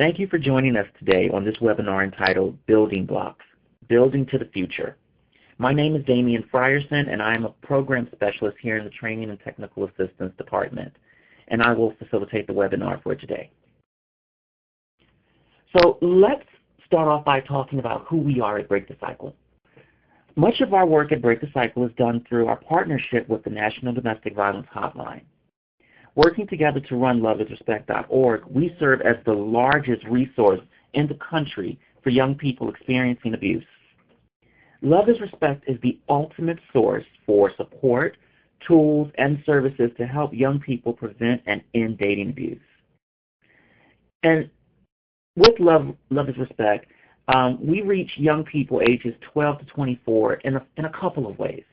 Thank you for joining us today on this webinar entitled Building Blocks, Building to the Future. My name is Damian Frierson, and I am a program specialist here in the Training and Technical Assistance Department, and I will facilitate the webinar for today. So let's start off by talking about who we are at Break the Cycle. Much of our work at Break the Cycle is done through our partnership with the National Domestic Violence Hotline. Working together to run loveisrespect.org, we serve as the largest resource in the country for young people experiencing abuse. Love is Respect is the ultimate source for support, tools, and services to help young people prevent and end dating abuse. And with Love is Respect, we reach young people ages 12 to 24 in a couple of ways.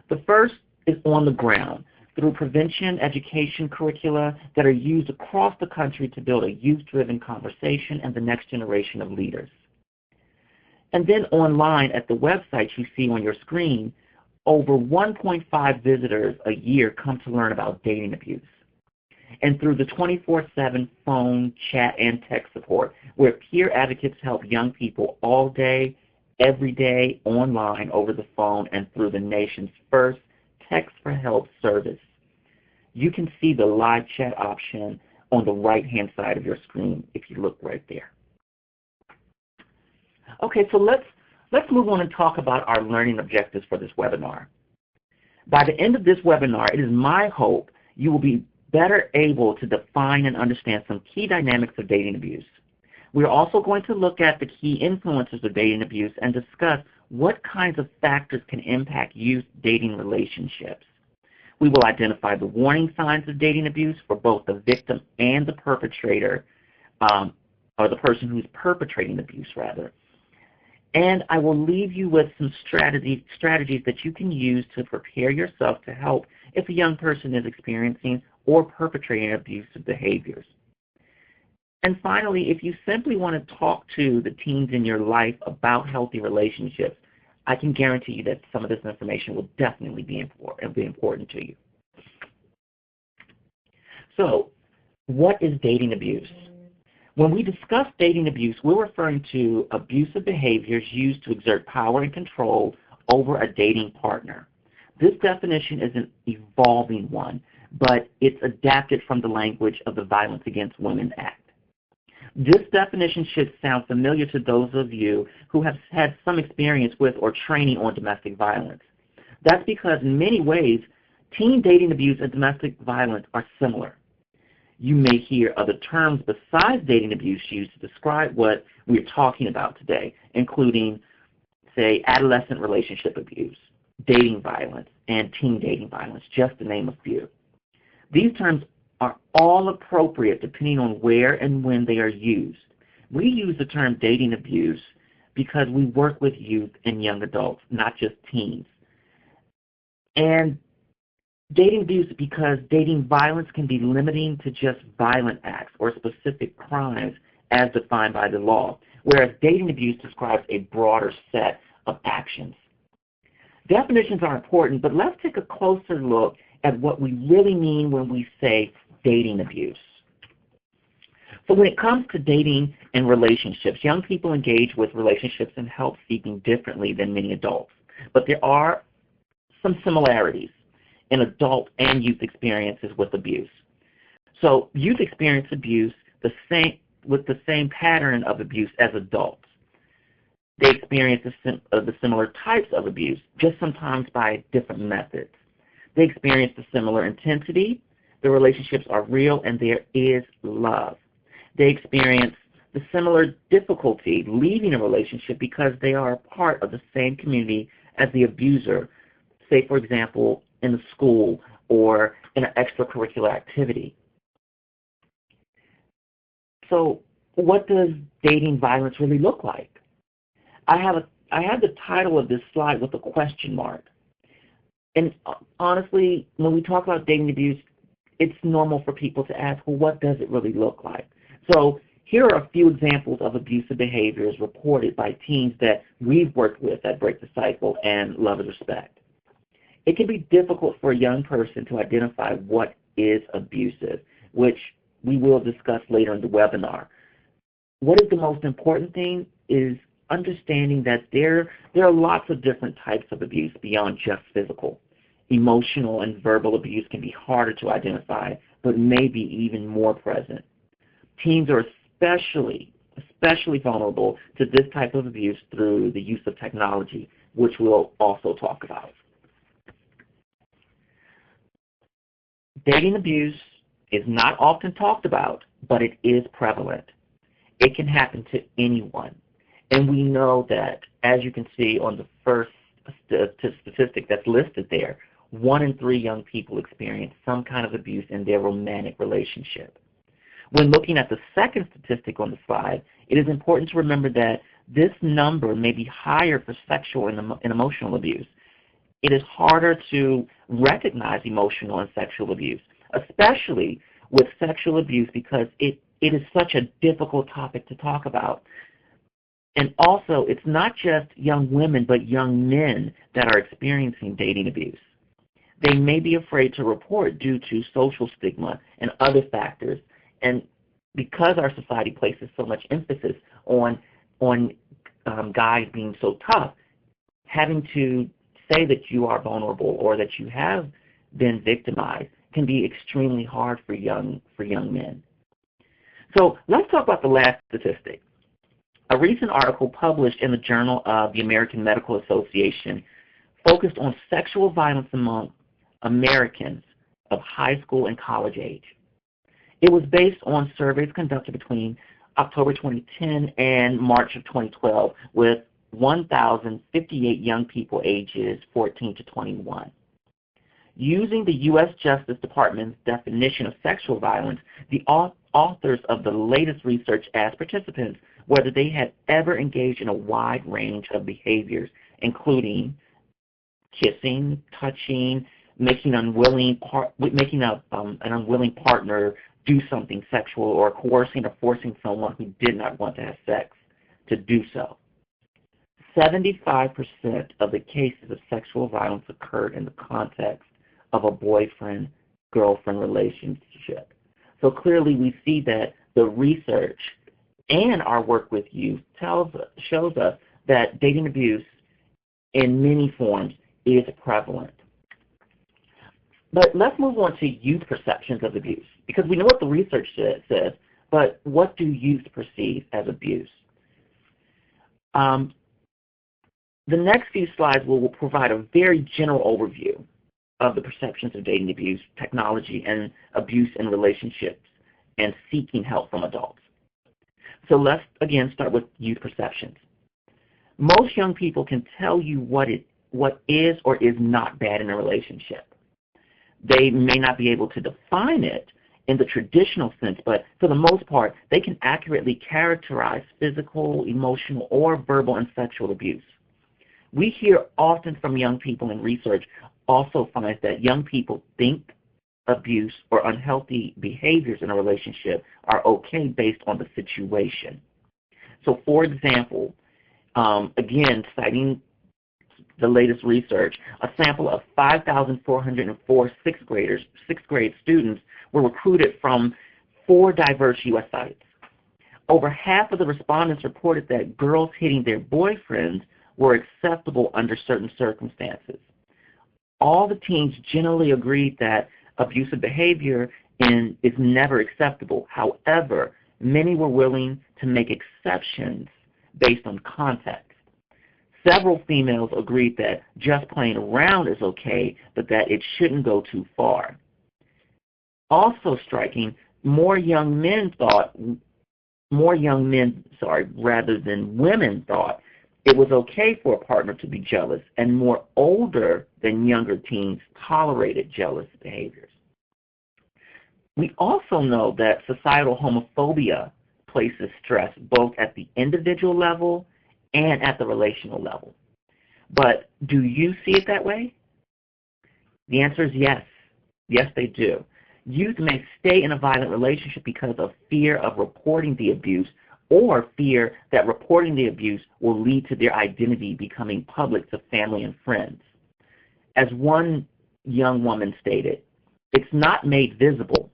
The first is on the ground, through prevention education curricula that are used across the country to build a youth-driven conversation and the next generation of leaders. And then online at the website you see on your screen, over 1.5 visitors a year come to learn about dating abuse. And through the 24/7 phone, chat, and text support, where peer advocates help young people all day, every day, online, over the phone, and through the nation's first Text for Help service. You can see the live chat option on the right-hand side of your screen if you look right there. Okay, so let's move on and talk about our learning objectives for this webinar. By the end of this webinar, it is my hope you will be better able to define and understand some key dynamics of dating abuse. We're also going to look at the key influences of dating abuse and discuss what kinds of factors can impact youth dating relationships. We will identify the warning signs of dating abuse for both the victim and the perpetrator, or the person who's perpetrating abuse, rather. And I will leave you with some strategies that you can use to prepare yourself to help if a young person is experiencing or perpetrating abusive behaviors. And finally, if you simply want to talk to the teens in your life about healthy relationships, I can guarantee you that some of this information will definitely be important to you. So, what is dating abuse? When we discuss dating abuse, we're referring to abusive behaviors used to exert power and control over a dating partner. This definition is an evolving one, but it's adapted from the language of the Violence Against Women Act. This definition should sound familiar to those of you who have had some experience with or training on domestic violence. That's because in many ways, teen dating abuse and domestic violence are similar. You may hear other terms besides dating abuse used to describe what we're talking about today, including, say, adolescent relationship abuse, dating violence, and teen dating violence, just to name a few. These terms are all appropriate depending on where and when they are used. We use the term dating abuse because we work with youth and young adults, not just teens. And dating abuse because dating violence can be limiting to just violent acts or specific crimes as defined by the law, whereas dating abuse describes a broader set of actions. Definitions are important, but let's take a closer look at what we really mean when we say dating abuse. So when it comes to dating and relationships, young people engage with relationships and help seeking differently than many adults. But there are some similarities in adult and youth experiences with abuse. So youth experience abuse with the same pattern of abuse as adults. They experience the similar types of abuse, just sometimes by different methods. They experience the similar intensity. The relationships are real, and there is love. They experience the similar difficulty leaving a relationship because they are a part of the same community as the abuser, say, for example, in the school or in an extracurricular activity. So what does dating violence really look like? I have the title of this slide with a question mark. And honestly, when we talk about dating abuse, it's normal for people to ask, well, what does it really look like? So here are a few examples of abusive behaviors reported by teens that we've worked with at Break the Cycle and Love is Respect. It can be difficult for a young person to identify what is abusive, which we will discuss later in the webinar. what is the most important thing is understanding that there are lots of different types of abuse beyond just physical. Emotional and verbal abuse can be harder to identify, but may be even more present. Teens are especially vulnerable to this type of abuse through the use of technology, which we'll also talk about. Dating abuse is not often talked about, but it is prevalent. It can happen to anyone. And we know that, as you can see on the first statistic that's listed there, 1 in 3 young people experience some kind of abuse in their romantic relationship. When looking at the second statistic on the slide, it is important to remember that this number may be higher for sexual and emotional abuse. It is harder to recognize emotional and sexual abuse, especially with sexual abuse, because it is such a difficult topic to talk about. And also, it's not just young women, but young men that are experiencing dating abuse. They may be afraid to report due to social stigma and other factors. And because our society places so much emphasis on guys being so tough, having to say that you are vulnerable or that you have been victimized can be extremely hard for young men. So let's talk about the last statistic. A recent article published in the Journal of the American Medical Association focused on sexual violence among Americans of high school and college age. It was based on surveys conducted between October 2010 and March of 2012 with 1,058 young people ages 14 to 21. Using the U.S. Justice Department's definition of sexual violence, the authors of the latest research asked participants whether they had ever engaged in a wide range of behaviors, including kissing, touching, making an unwilling partner do something sexual, or coercing or forcing someone who did not want to have sex to do so. 75% of the cases of sexual violence occurred in the context of a boyfriend-girlfriend relationship. So clearly we see that the research and our work with youth shows us that dating abuse in many forms is prevalent. But let's move on to youth perceptions of abuse, because we know what the research says, but what do youth perceive as abuse? The next few slides will provide a very general overview of the perceptions of dating abuse, technology, and abuse in relationships, and seeking help from adults. So let's, again, start with youth perceptions. Most young people can tell you what is or is not bad in a relationship. They may not be able to define it in the traditional sense, but for the most part, they can accurately characterize physical, emotional, or verbal and sexual abuse. We hear often from young people, and research also finds that young people think abuse or unhealthy behaviors in a relationship are okay based on the situation. So for example, again, citing the latest research, a sample of 5,404 sixth grade students were recruited from 4 diverse U.S. sites. Over half of the respondents reported that girls hitting their boyfriends were acceptable under certain circumstances. All the teens generally agreed that abusive behavior is never acceptable. However, many were willing to make exceptions based on context. Several females agreed that just playing around is okay, but that it shouldn't go too far. Also striking, more young men rather than women thought it was okay for a partner to be jealous, and more older than younger teens tolerated jealous behaviors. We also know that societal homophobia places stress both at the individual level and at the relational level. But do you see it that way? The answer is yes. Yes, they do. Youth may stay in a violent relationship because of fear of reporting the abuse, or fear that reporting the abuse will lead to their identity becoming public to family and friends. As one young woman stated, "It's not made visible.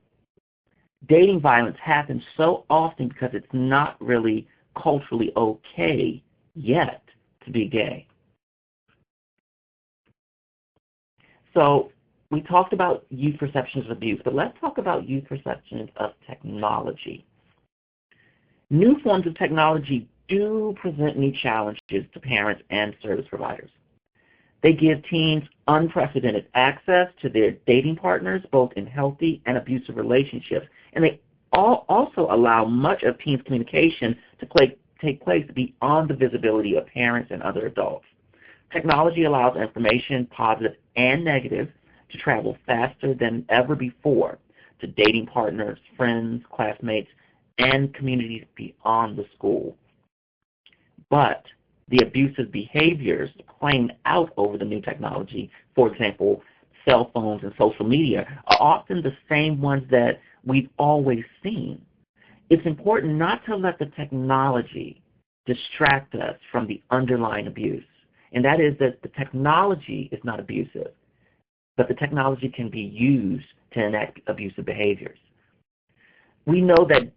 Dating violence happens so often because it's not really culturally okay yet to be gay. So we talked about youth perceptions of abuse, but let's talk about youth perceptions of technology. New forms of technology do present new challenges to parents and service providers. They give teens unprecedented access to their dating partners, both in healthy and abusive relationships, and they also allow much of teens' communication to take place beyond the visibility of parents and other adults. Technology allows information, positive and negative, to travel faster than ever before to dating partners, friends, classmates, and communities beyond the school. But the abusive behaviors playing out over the new technology, for example, cell phones and social media, are often the same ones that we've always seen. It's important not to let the technology distract us from the underlying abuse, and that is that the technology is not abusive, but the technology can be used to enact abusive behaviors. We know that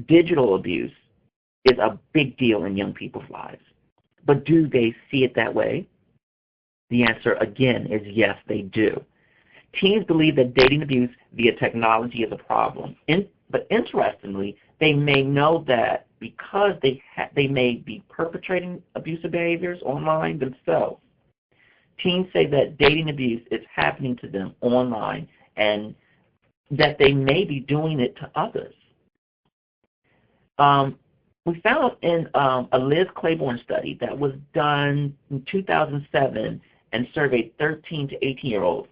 digital abuse is a big deal in young people's lives. But do they see it that way? The answer, again, is yes, they do. Teens believe that dating abuse via technology is a problem. But interestingly, they may know that because they may be perpetrating abusive behaviors online themselves. Teens say that dating abuse is happening to them online and that they may be doing it to others. We found in a Liz Claiborne study that was done in 2007 and surveyed 13 to 18-year-olds,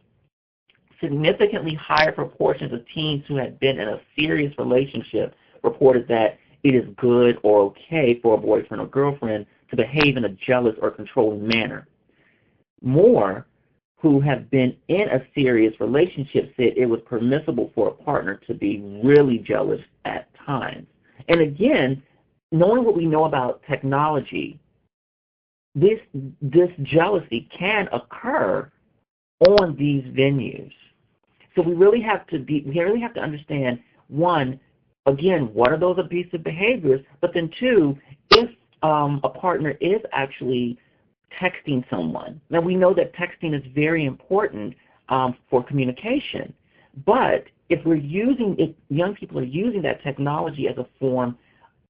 significantly higher proportions of teens who had been in a serious relationship reported that it is good or okay for a boyfriend or girlfriend to behave in a jealous or controlling manner. More who have been in a serious relationship said it was permissible for a partner to be really jealous at times. And again, knowing what we know about technology, this jealousy can occur on these venues. So we really have to understand, one, again, what are those abusive behaviors? But then two, if a partner is actually texting someone. Now we know that texting is very important for communication, but if young people are using that technology as a form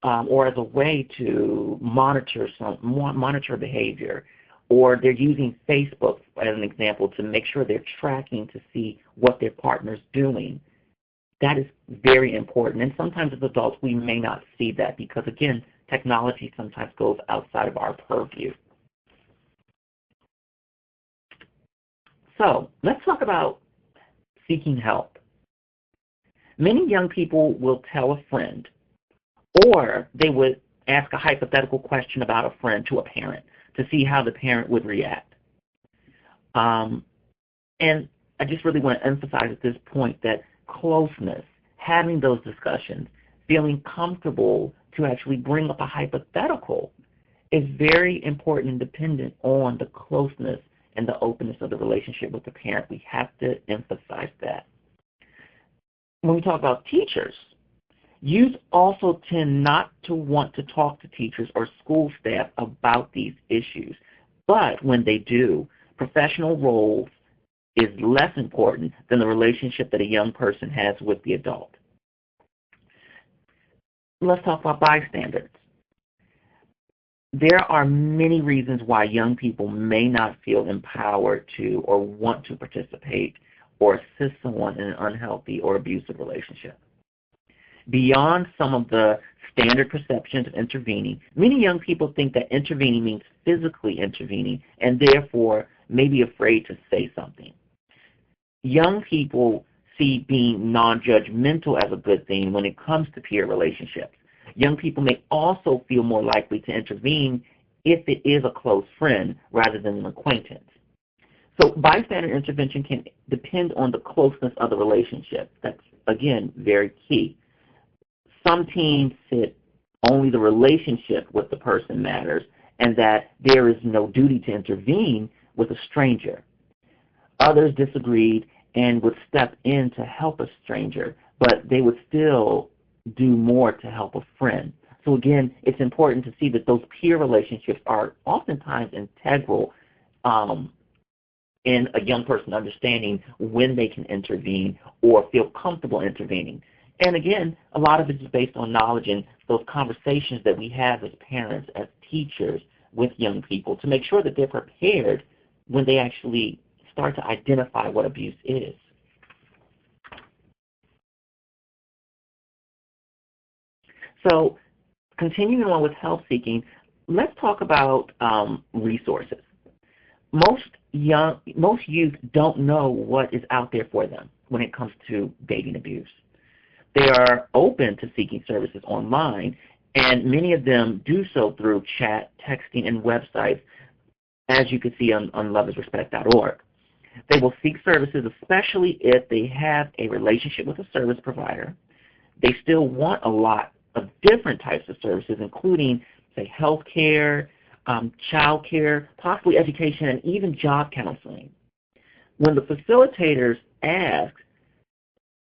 or as a way to monitor behavior, or they're using Facebook as an example to make sure they're tracking to see what their partner's doing, that is very important. And sometimes as adults we may not see that because, again, technology sometimes goes outside of our purview. So let's talk about seeking help. Many young people will tell a friend, or they would ask a hypothetical question about a friend to a parent to see how the parent would react. And I just really want to emphasize at this point that closeness, having those discussions, feeling comfortable to actually bring up a hypothetical is very important and dependent on the closeness and the openness of the relationship with the parent. We have to emphasize that. When we talk about teachers, youth also tend not to want to talk to teachers or school staff about these issues. But when they do, professional roles is less important than the relationship that a young person has with the adult. Let's talk about bystanders. There are many reasons why young people may not feel empowered to or want to participate or assist someone in an unhealthy or abusive relationship. Beyond some of the standard perceptions of intervening, many young people think that intervening means physically intervening and therefore may be afraid to say something. Young people see being non-judgmental as a good thing when it comes to peer relationships. Young people may also feel more likely to intervene if it is a close friend rather than an acquaintance. So bystander intervention can depend on the closeness of the relationship. That's, again, very key. Some teens said only the relationship with the person matters and that there is no duty to intervene with a stranger. Others disagreed and would step in to help a stranger, but they would still do more to help a friend. So again, it's important to see that those peer relationships are oftentimes integral in a young person understanding when they can intervene or feel comfortable intervening. And again, a lot of it is based on knowledge and those conversations that we have as parents, as teachers, with young people to make sure that they're prepared when they actually start to identify what abuse is. So continuing on with help seeking, let's talk about resources. Most youth don't know what is out there for them when it comes to dating abuse. They are open to seeking services online, and many of them do so through chat, texting, and websites, as you can see on loveisrespect.org. They will seek services, especially if they have a relationship with a service provider. They still want a lot of different types of services, including, say, health care, child care, possibly education, and even job counseling. When the facilitators ask,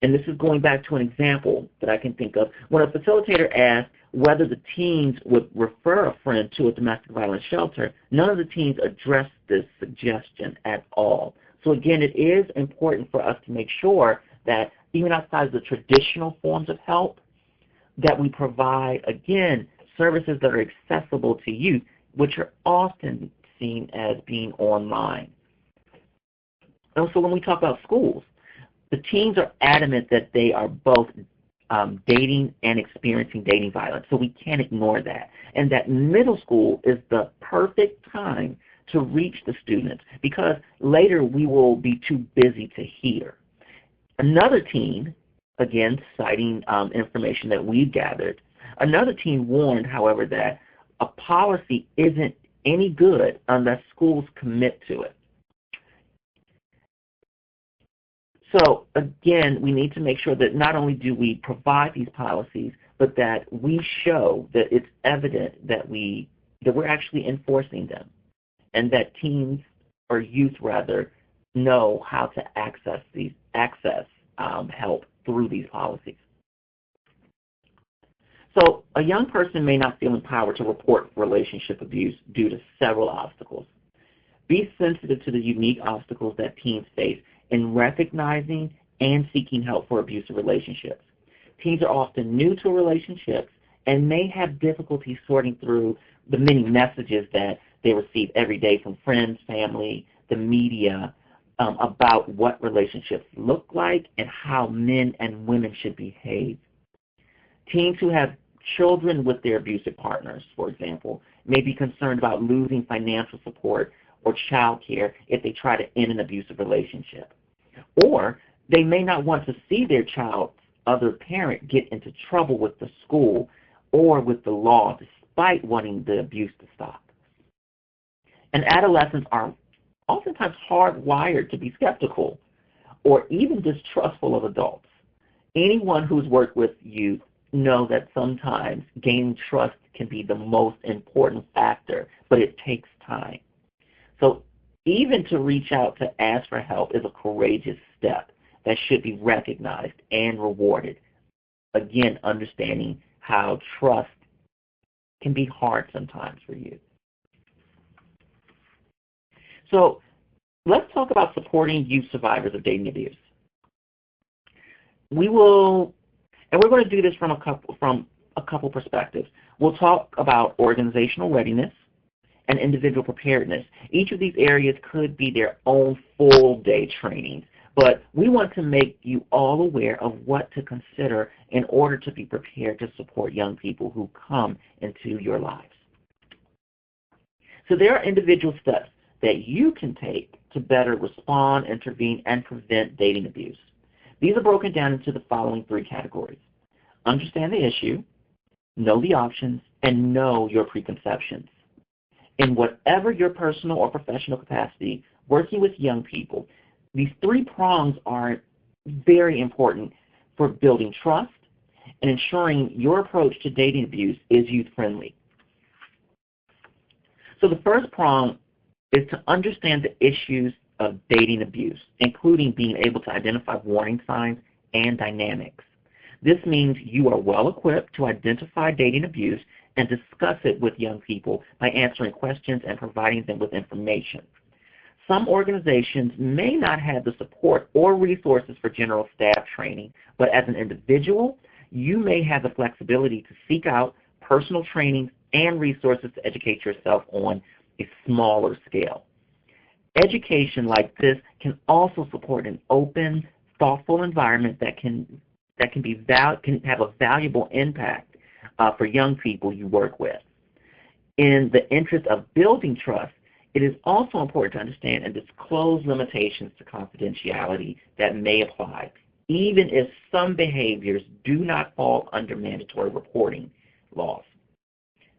and this is going back to an example that I can think of, when a facilitator asks whether the teens would refer a friend to a domestic violence shelter, none of the teens address this suggestion at all. So again, it is important for us to make sure that even outside of the traditional forms of help, that we provide, again, services that are accessible to youth, which are often seen as being online. And so when we talk about schools, the teens are adamant that they are both dating and experiencing dating violence, so we can't ignore that. And that middle school is the perfect time to reach the students because later we will be too busy to hear. Another teen, again citing information that we've gathered, another teen warned, however, that a policy isn't any good unless schools commit to it. So again, we need to make sure that not only do we provide these policies, but that we show that it's evident that we're actually enforcing them, and that teens or youth rather know how to access help through these policies. So a young person may not feel empowered to report relationship abuse due to several obstacles. Be sensitive to the unique obstacles that teens face in recognizing and seeking help for abusive relationships. Teens are often new to relationships and may have difficulty sorting through the many messages that they receive every day from friends, family, the media, about what relationships look like and how men and women should behave. Teens who have children with their abusive partners, for example, may be concerned about losing financial support or child care if they try to end an abusive relationship. Or they may not want to see their child's other parent get into trouble with the school or with the law despite wanting the abuse to stop. And adolescents are oftentimes hardwired to be skeptical or even distrustful of adults. Anyone who's worked with youth know that sometimes gaining trust can be the most important factor, but it takes time. So even to reach out to ask for help is a courageous step that should be recognized and rewarded. Again, understanding how trust can be hard sometimes for you. So let's talk about supporting youth survivors of dating abuse. We're going to do this from a couple perspectives. We'll talk about organizational readiness and individual preparedness. Each of these areas could be their own full-day training, but we want to make you all aware of what to consider in order to be prepared to support young people who come into your lives. So there are individual steps that you can take to better respond, intervene, and prevent dating abuse. These are broken down into the following three categories: understand the issue, know the options, and know your preconceptions. In whatever your personal or professional capacity, working with young people, these three prongs are very important for building trust and ensuring your approach to dating abuse is youth-friendly. So the first prong is to understand the issues of dating abuse, including being able to identify warning signs and dynamics. This means you are well equipped to identify dating abuse and discuss it with young people by answering questions and providing them with information. Some organizations may not have the support or resources for general staff training, but as an individual, you may have the flexibility to seek out personal training and resources to educate yourself on a smaller scale. Education like this can also support an open, thoughtful environment that can have a valuable impact for young people you work with. In the interest of building trust, it is also important to understand and disclose limitations to confidentiality that may apply, even if some behaviors do not fall under mandatory reporting laws.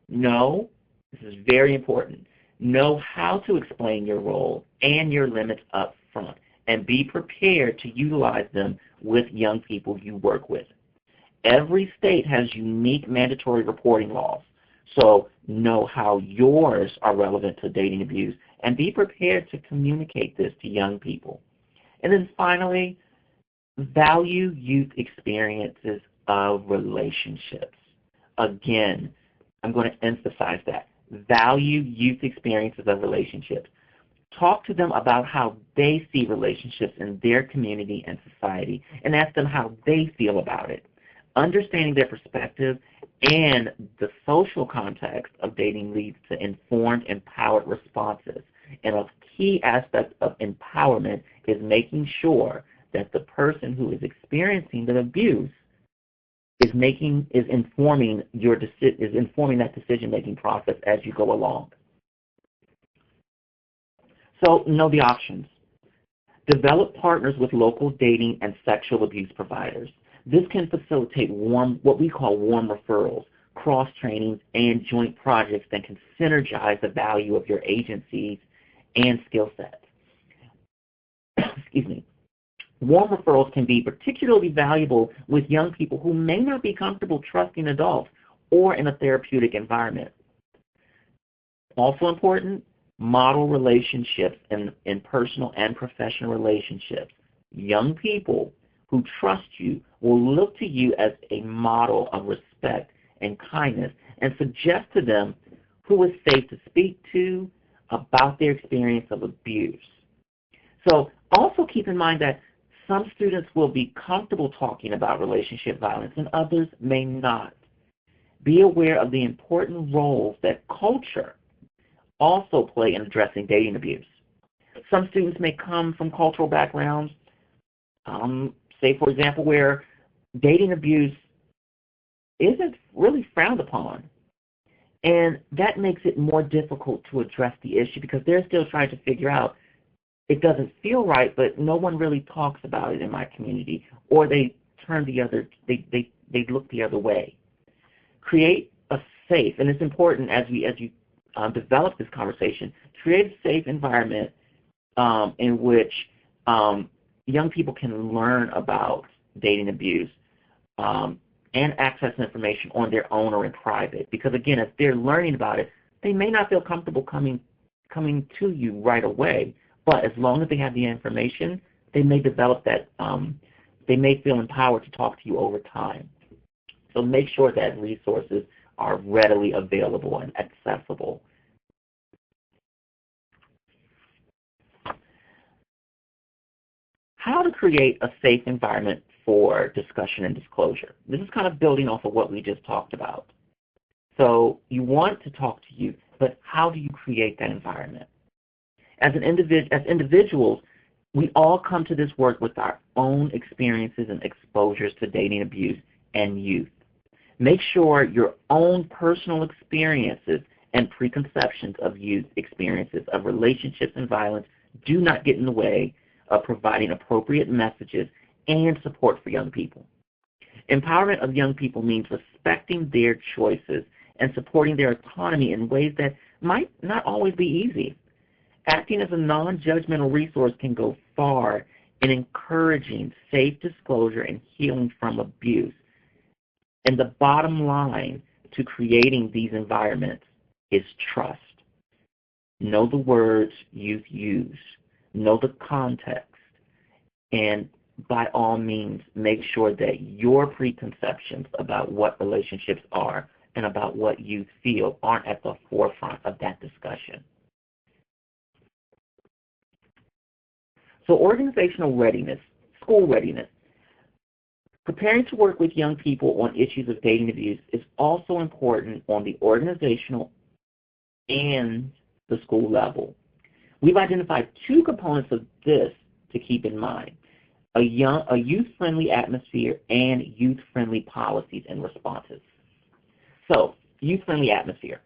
Know, this is very important, know how to explain your role and your limits up front, and be prepared to utilize them with young people you work with. Every state has unique mandatory reporting laws, so know how yours are relevant to dating abuse and be prepared to communicate this to young people. And then finally, value youth experiences of relationships. Again, I'm going to emphasize that. Value youth experiences of relationships. Talk to them about how they see relationships in their community and society, and ask them how they feel about it. Understanding their perspective and the social context of dating leads to informed, empowered responses. And a key aspect of empowerment is making sure that the person who is experiencing the abuse is informing that decision-making process as you go along. So know the options. Develop partners with local dating and sexual abuse providers. This can facilitate what we call warm referrals, cross-trainings, and joint projects that can synergize the value of your agencies and skill sets. Excuse me. Warm referrals can be particularly valuable with young people who may not be comfortable trusting adults or in a therapeutic environment. Also important, model relationships in personal and professional relationships. Young people who trust you will look to you as a model of respect and kindness and suggest to them who is safe to speak to about their experience of abuse. So also keep in mind that some students will be comfortable talking about relationship violence and others may not. Be aware of the important roles that culture also play in addressing dating abuse. Some students may come from cultural backgrounds, say for example, where dating abuse isn't really frowned upon. And that makes it more difficult to address the issue because they're still trying to figure out, it doesn't feel right, but no one really talks about it in my community, or they turn they look the other way. Create a safe, and it's important as you develop this conversation, create a safe environment in which young people can learn about dating abuse and access information on their own or in private. Because again, if they're learning about it, they may not feel comfortable coming to you right away. But as long as they have the information, they may develop that, they may feel empowered to talk to you over time. So make sure that resources are readily available and accessible. How to create a safe environment for discussion and disclosure. This is kind of building off of what we just talked about. So you want to talk to youth, but how do you create that environment? As individuals, we all come to this work with our own experiences and exposures to dating abuse and youth. Make sure your own personal experiences and preconceptions of youth experiences of relationships and violence do not get in the way of providing appropriate messages and support for young people. Empowerment of young people means respecting their choices and supporting their autonomy in ways that might not always be easy. Acting as a non-judgmental resource can go far in encouraging safe disclosure and healing from abuse. And the bottom line to creating these environments is trust. Know the words youth use. Know the context. And by all means, make sure that your preconceptions about what relationships are and about what you feel aren't at the forefront of that discussion. So organizational readiness, school readiness. Preparing to work with young people on issues of dating abuse is also important on the organizational and the school level. We've identified two components of this to keep in mind: a youth-friendly atmosphere and youth-friendly policies and responses. So, youth-friendly atmosphere.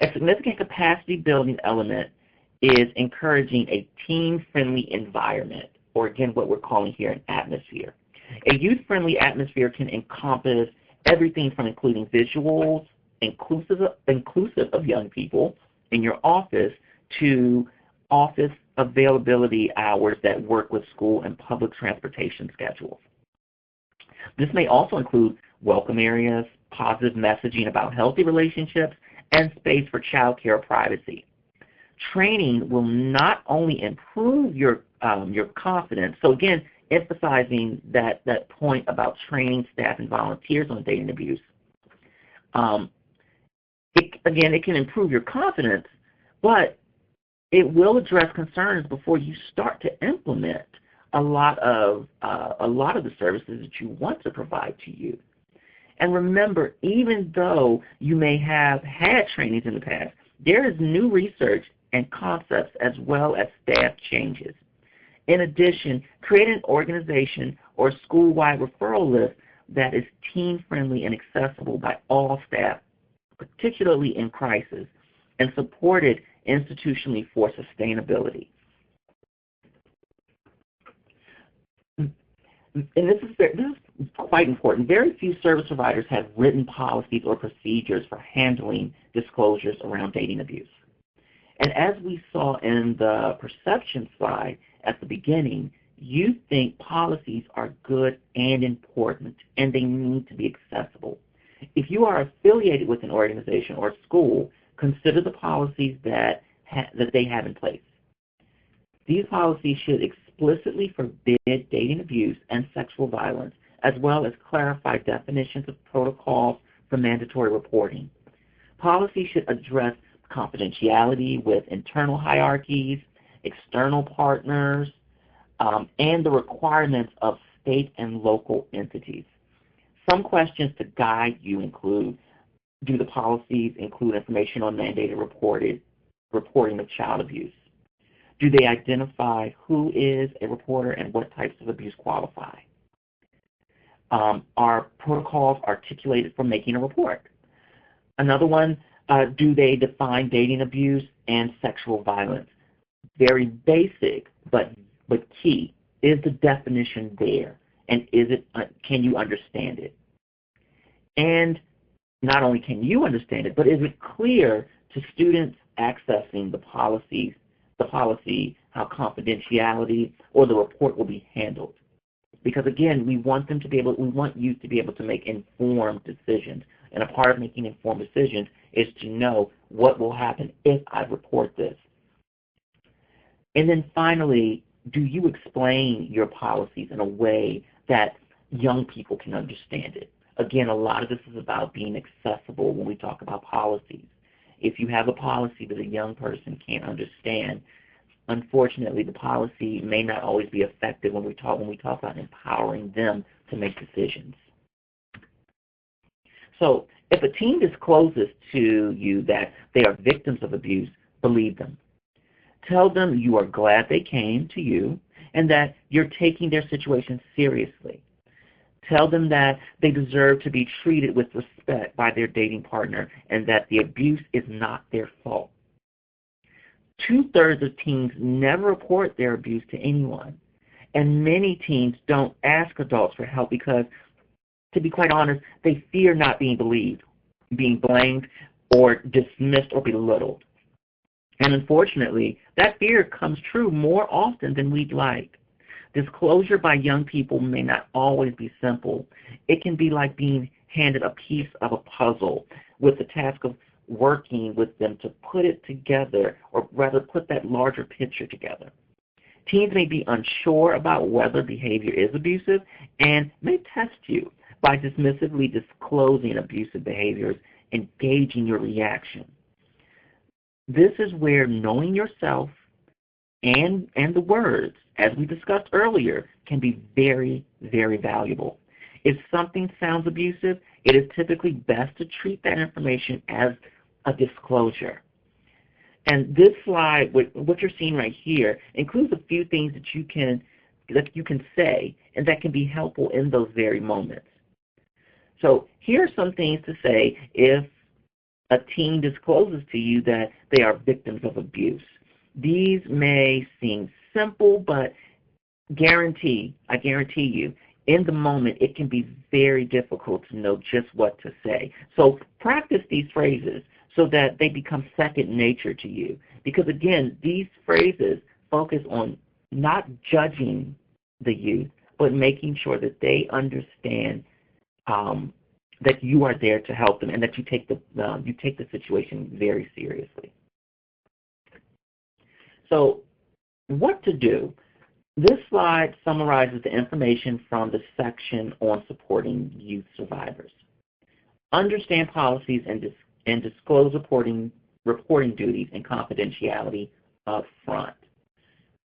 A significant capacity-building element is encouraging a teen-friendly environment, or again, what we're calling here an atmosphere. A youth-friendly atmosphere can encompass everything from including visuals, inclusive of young people in your office, to office availability hours that work with school and public transportation schedules. This may also include welcome areas, positive messaging about healthy relationships, and space for child care or privacy. Training will not only improve your confidence, so again, emphasizing that point about training staff and volunteers on dating abuse. It can improve your confidence, but it will address concerns before you start to implement a lot of the services that you want to provide to you. And remember, even though you may have had trainings in the past, there is new research and concepts as well as staff changes. In addition, create an organization or school-wide referral list that is teen-friendly and accessible by all staff, particularly in crisis, and supported institutionally for sustainability. And this is quite important. Very few service providers have written policies or procedures for handling disclosures around dating abuse. And as we saw in the perception slide at the beginning, you think policies are good and important, and they need to be accessible. If you are affiliated with an organization or school, consider the policies that they have in place. These policies should explicitly forbid dating abuse and sexual violence, as well as clarify definitions of protocols for mandatory reporting. Policies should address confidentiality with internal hierarchies, external partners, and the requirements of state and local entities. Some questions to guide you include: do the policies include information on mandated reporting of child abuse? Do they identify who is a reporter and what types of abuse qualify? Are protocols articulated for making a report? Another one, do they define dating abuse and sexual violence? Very basic, but key. Is the definition there? And can you understand it? And not only can you understand it, but is it clear to students accessing the policy, how confidentiality or the report will be handled? Because again, we want youth to be able to make informed decisions. And a part of making informed decisions is to know what will happen if I report this. And then finally, do you explain your policies in a way that young people can understand it? Again, a lot of this is about being accessible when we talk about policies. If you have a policy that a young person can't understand, unfortunately, the policy may not always be effective when we talk about empowering them to make decisions. So if a teen discloses to you that they are victims of abuse, believe them. Tell them you are glad they came to you and that you're taking their situation seriously. Tell them that they deserve to be treated with respect by their dating partner and that the abuse is not their fault. 2/3 of teens never report their abuse to anyone, and many teens don't ask adults for help because, to be quite honest, they fear not being believed, being blamed, or dismissed or belittled. And unfortunately, that fear comes true more often than we'd like. Disclosure by young people may not always be simple. It can be like being handed a piece of a puzzle with the task of working with them to put it together, or rather put that larger picture together. Teens may be unsure about whether behavior is abusive and may test you by dismissively disclosing abusive behaviors and gauging your reaction. This is where knowing yourself and the words, as we discussed earlier, can be very, very valuable. If something sounds abusive, it is typically best to treat that information as a disclosure. And this slide, what you're seeing right here, includes a few things that you can say and that can be helpful in those very moments. So here are some things to say if a teen discloses to you that they are victims of abuse. These may seem simple, but I guarantee you, in the moment, it can be very difficult to know just what to say. So practice these phrases so that they become second nature to you. Because again, these phrases focus on not judging the youth, but making sure that they understand that you are there to help them and that you take the situation very seriously. So what to do? This slide summarizes the information from the section on supporting youth survivors. Understand policies and disclose reporting duties and confidentiality up front.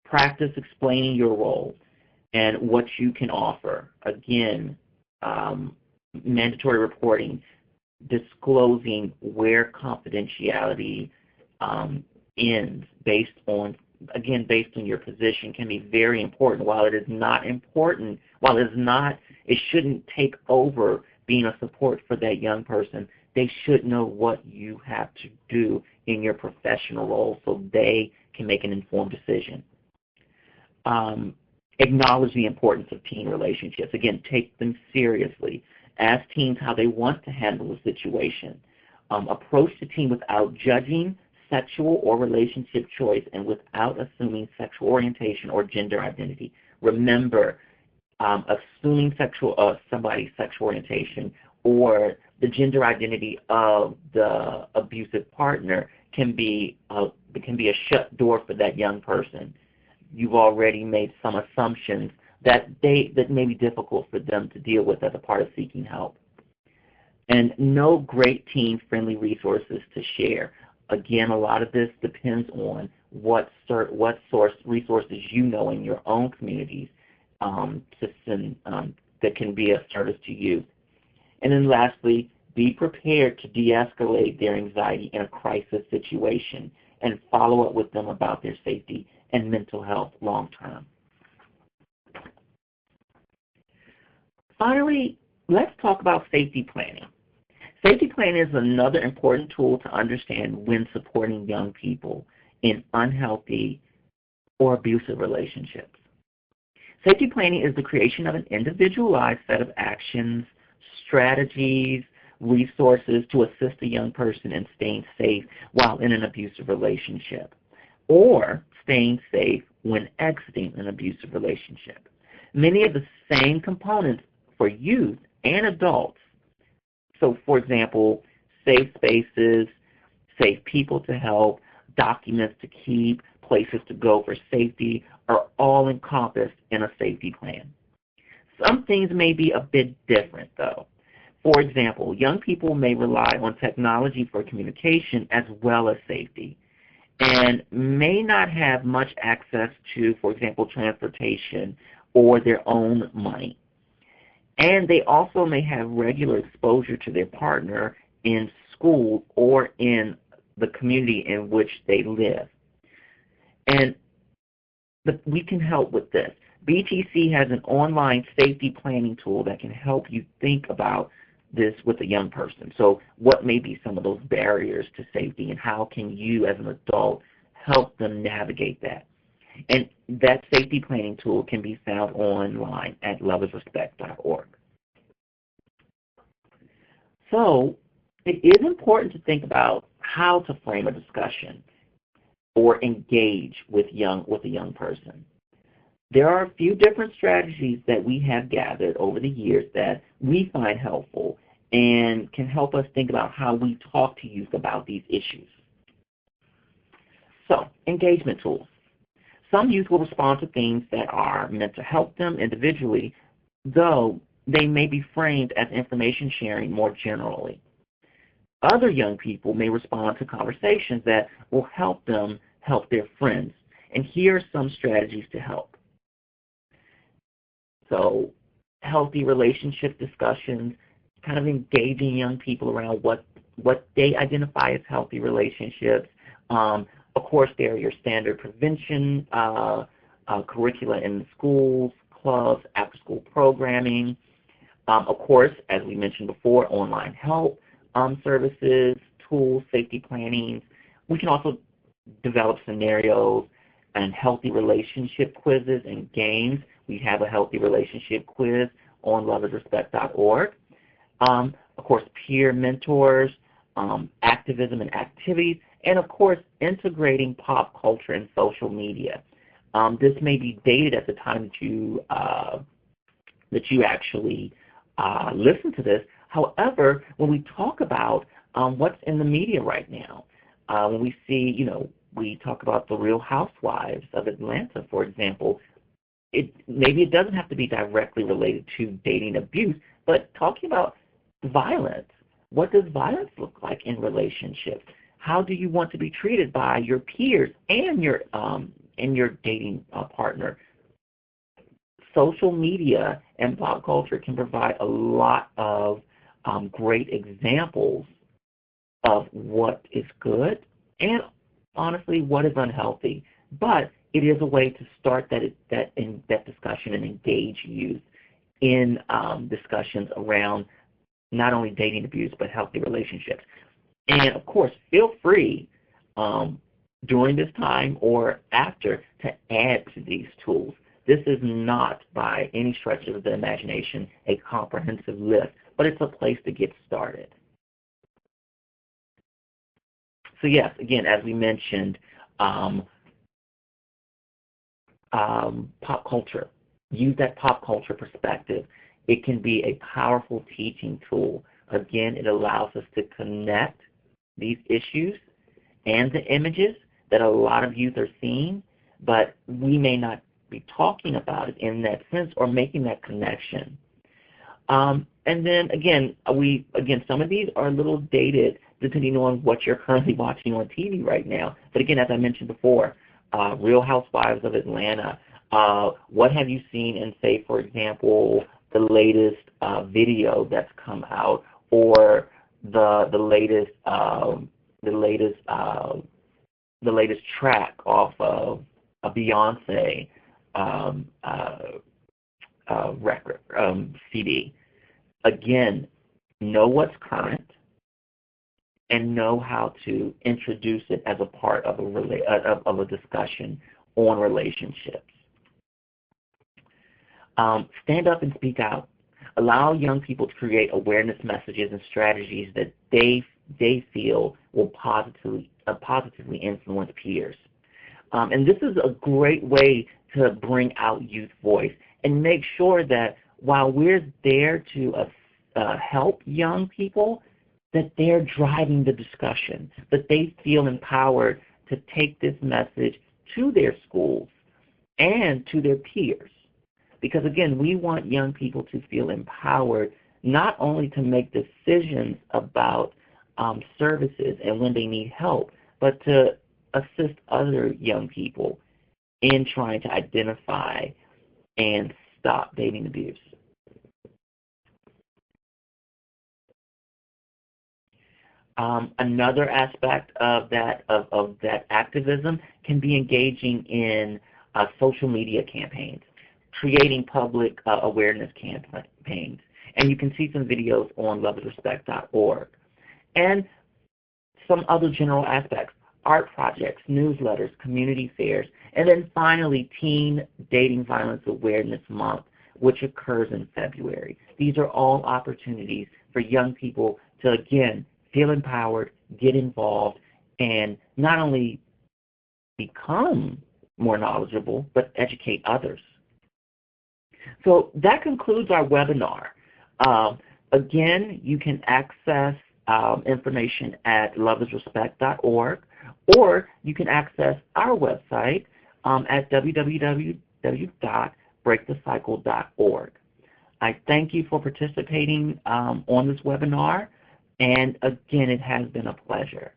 Practice explaining your role and what you can offer. Again, mandatory reporting, disclosing where confidentiality ends based on your position can be very important. While it shouldn't take over being a support for that young person, they should know what you have to do in your professional role so they can make an informed decision. Acknowledge the importance of teen relationships. Again, take them seriously. Ask teens how they want to handle the situation. Approach the teen without judging sexual or relationship choice and without assuming sexual orientation or gender identity. Remember, assuming somebody's sexual orientation or the gender identity of the abusive partner can be a shut door for that young person. You've already made some assumptions that may be difficult for them to deal with as a part of seeking help. And know great teen-friendly resources to share. Again, a lot of this depends on what resources you know in your own communities that can be of service to you. And then lastly, be prepared to de-escalate their anxiety in a crisis situation and follow up with them about their safety and mental health long term. Finally, let's talk about safety planning. Safety planning is another important tool to understand when supporting young people in unhealthy or abusive relationships. Safety planning is the creation of an individualized set of actions, strategies, resources to assist a young person in staying safe while in an abusive relationship, or staying safe when exiting an abusive relationship. Many of the same components for youth and adults. So, for example, safe spaces, safe people to help, documents to keep, places to go for safety are all encompassed in a safety plan. Some things may be a bit different, though. For example, young people may rely on technology for communication as well as safety and may not have much access to, for example, transportation or their own money. And they also may have regular exposure to their partner in school or in the community in which they live. And we can help with this. BTC has an online safety planning tool that can help you think about this with a young person. So what may be some of those barriers to safety and how can you as an adult help them navigate that? And that safety planning tool can be found online at loveisrespect.org. So it is important to think about how to frame a discussion or engage with a young person. There are a few different strategies that we have gathered over the years that we find helpful and can help us think about how we talk to youth about these issues. So, engagement tools. Some youth will respond to things that are meant to help them individually, though they may be framed as information sharing more generally. Other young people may respond to conversations that will help them help their friends. And here are some strategies to help. So, healthy relationship discussions, kind of engaging young people around what they identify as healthy relationships. Of course, there are your standard prevention curricula in the schools, clubs, after-school programming. Of course, as we mentioned before, online help services, tools, safety planning. We can also develop scenarios and healthy relationship quizzes and games. We have a healthy relationship quiz on loveisrespect.org. Of course, peer mentors, activism and activities, and of course, integrating pop culture and social media. This may be dated at the time that you actually listen to this. However, when we talk about what's in the media right now, when we see, we talk about the Real Housewives of Atlanta, for example, maybe it doesn't have to be directly related to dating abuse, but talking about violence. What does violence look like in relationships? How do you want to be treated by your peers and your dating partner? Social media and pop culture can provide a lot of great examples of what is good and, honestly, what is unhealthy. But it is a way to start that discussion and engage youth in discussions around not only dating abuse but healthy relationships. And, of course, feel free during this time or after to add to these tools. This is not, by any stretch of the imagination, a comprehensive list, but it's a place to get started. So, yes, again, as we mentioned, pop culture. Use that pop culture perspective. It can be a powerful teaching tool. Again, it allows us to connect these issues and the images that a lot of youth are seeing, but we may not be talking about it in that sense or making that connection. And then, again, some of these are a little dated depending on what you're currently watching on TV right now. But again, as I mentioned before, Real Housewives of Atlanta. What have you seen in, say, for example, the latest video that's come out, or the latest track off of a Beyonce record CD? Again, know what's current and know how to introduce it as a part of a discussion on relationships. Stand up and speak out. Allow young people to create awareness messages and strategies that they feel will positively influence peers. And this is a great way to bring out youth voice and make sure that while we're there to help young people, that they're driving the discussion, that they feel empowered to take this message to their schools and to their peers. Because, again, we want young people to feel empowered not only to make decisions about services and when they need help, but to assist other young people in trying to identify and stop dating abuse. Another aspect of that activism can be engaging in social media campaigns, creating public awareness campaigns. And you can see some videos on loveisrespect.org. And some other general aspects, art projects, newsletters, community fairs, and then finally Teen Dating Violence Awareness Month, which occurs in February. These are all opportunities for young people to, again, feel empowered, get involved, and not only become more knowledgeable, but educate others. So that concludes our webinar. Again, you can access information at loveisrespect.org, or you can access our website, at www.breakthecycle.org. I thank you for participating on this webinar, and again, it has been a pleasure.